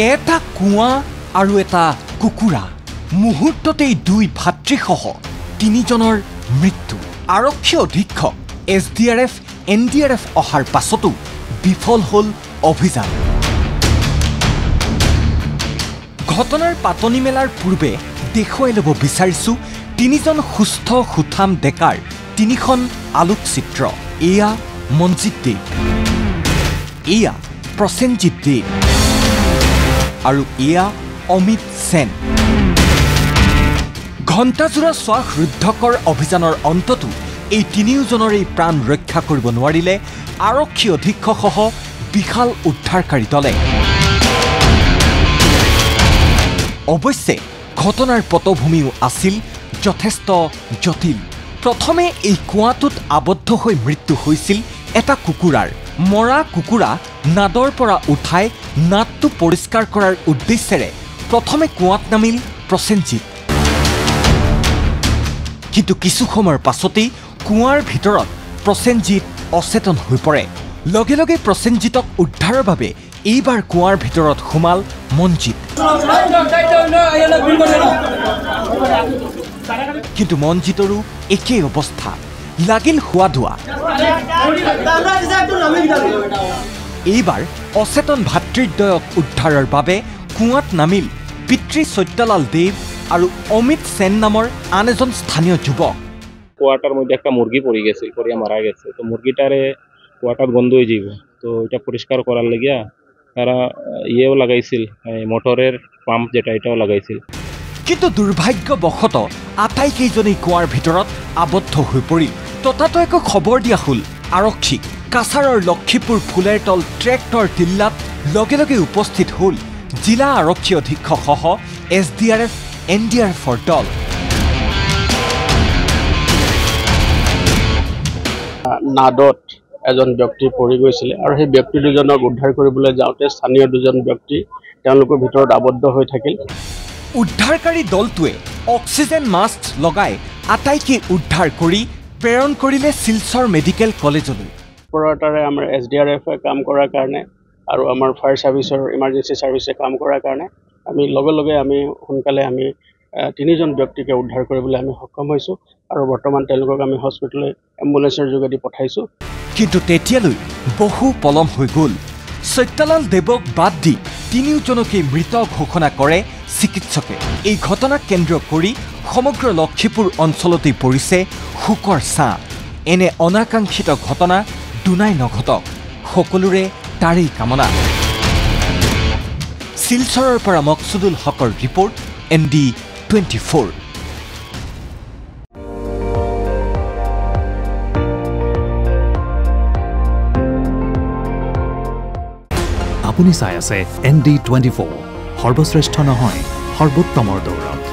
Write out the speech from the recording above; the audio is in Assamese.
এটা কুঁৱা আৰু এটা কুকুৰা মুহূৰ্ততেই দুই ভাতৃসহ তিনিজনৰ মৃত্যু আৰক্ষী অধীক্ষক SDRF NDRF অহাৰ পাছতো বিফল হ'ল অভিযান ঘটনাৰ পাতনি মেলাৰ পূৰ্বে দেখুৱাই ল'ব বিচাৰিছো তিনিজন সুস্থ সুঠাম ডেকাৰ তিনিখন আলোকচিত্ৰ এয়া মনজিত দে এয়া প্ৰসেনজিৎ দে আৰু এয়া অমিত সেন ঘণ্টাজোৰা শ্বাসৰুদ্ধকৰ অভিযানৰ অন্ততো এই তিনিওজনৰেই প্ৰাণ ৰক্ষা কৰিব নোৱাৰিলে আৰক্ষী অধীক্ষকসহ বিশাল উদ্ধাৰকাৰী দলে অৱশ্যে ঘটনাৰ পটভূমিও আছিল যথেষ্ট জটিল প্ৰথমে এই কুঁৱাটোত আবদ্ধ হৈ মৃত্যু হৈছিল এটা কুকুৰাৰ মৰা কুকুৰা নাদৰ পৰা উঠাই নাদটো পৰিষ্কাৰ কৰাৰ উদ্দেশ্যেৰে প্ৰথমে কুঁৱাত নামিল প্ৰসেনজিৎ কিন্তু কিছু সময়ৰ পাছতেই কুঁৱাৰ ভিতৰত প্ৰসেনজিৎ অচেতন হৈ পৰে লগে লগে প্ৰসেনজিৎক উদ্ধাৰৰ বাবে এইবাৰ কুঁৱাৰ ভিতৰত সোমাল মনজিৎ কিন্তু মনজিতৰো একেই অৱস্থা লাগিল হোৱা ধোৱা এইবাৰ অচেতন ভাতৃদ্বয়ক উদ্ধাৰৰ বাবে কুঁৱাত নামিল পিতৃ সত্যলাল দেৱ আৰু অমিত সেন নামৰ আন এজন স্থানীয় যুৱক কুয়াটার মধ্যে একটা মুরগি পড়ে গেছে পড়িয়া মারা গেছে তো মুরগিটারে কুয়াটার গন্ধ হয়ে যাব তো এটা পরিষ্কার করার লাগিয়া তারা ইয়েও লাগাইছিল মোটরের পাম্প যেটা এটাও লাগাইছিল কিন্তু দুৰ্ভাগ্যবশত আটাইকেইজনেই কুঁৱাৰ ভিতৰত আবদ্ধ হৈ পৰিল তথাপিও খবৰ দিয়া হ'ল আৰক্ষীক কাছাৰৰ লক্ষীপুৰ ফুলেৰতল ট্ৰেক্টৰ টিল্লাত লগে লগে উপস্থিত হ'ল জিলা আৰক্ষী অধীক্ষকসহ SDRF NDRFৰ দল নাদত এজন ব্যক্তি পৰি গৈছিল আৰু সেই ব্যক্তি দুজনক উদ্ধাৰ কৰিবলৈ যাওঁতে স্থানীয় দুজন ব্যক্তি তেওঁলোকৰ ভিতৰত আবদ্ধ হৈ থাকিল উদ্ধাৰকাৰী দলটোৱে অক্সিজেন মাস্ক লগাই আটাইকে উদ্ধাৰ কৰি প্ৰেৰণ কৰিলে শিলচৰ মেডিকেল কলেজলৈ পৰতাৰে আমাৰ SDRF কাম কৰাৰ কাৰণে আৰু আমাৰ ফায়াৰ সাৰ্ভিসৰ ইমাৰ্জেন্সি সাৰ্ভিসে কাম কৰাৰ কাৰণে আমি লগে লগে আমি সোনকালে আমি তিনিজন ব্যক্তিকে উদ্ধাৰ কৰিবলৈ আমি সক্ষম হৈছো আৰু বৰ্তমান তেওঁলোকক আমি হস্পিটেললৈ এম্বুলেন্সৰ যোগেদি পঠাইছো কিন্তু তেতিয়ালৈ বহু পলম হৈ গ'ল সত্যলাল দেৱক বাদ দি তিনিওজনকে মৃত ঘোষণা কৰে চিকিৎসকে এই ঘটনাক কেন্দ্ৰ কৰি সমগ্ৰ লক্ষীপুৰ অঞ্চলতেই পৰিছে শোকৰ ছাঁ এনে অনাকাংক্ষিত ঘটনা দুনাই নঘটক সকলোৰে তাৰেই কামনা শিলচৰৰ পৰা মকসুদুল হকৰ ৰিপৰ্ট ND24 আপুনি চাই আছে ND24 সৰ্বশ্ৰেষ্ঠ নহয় সৰ্বোত্তমৰ দৌৰত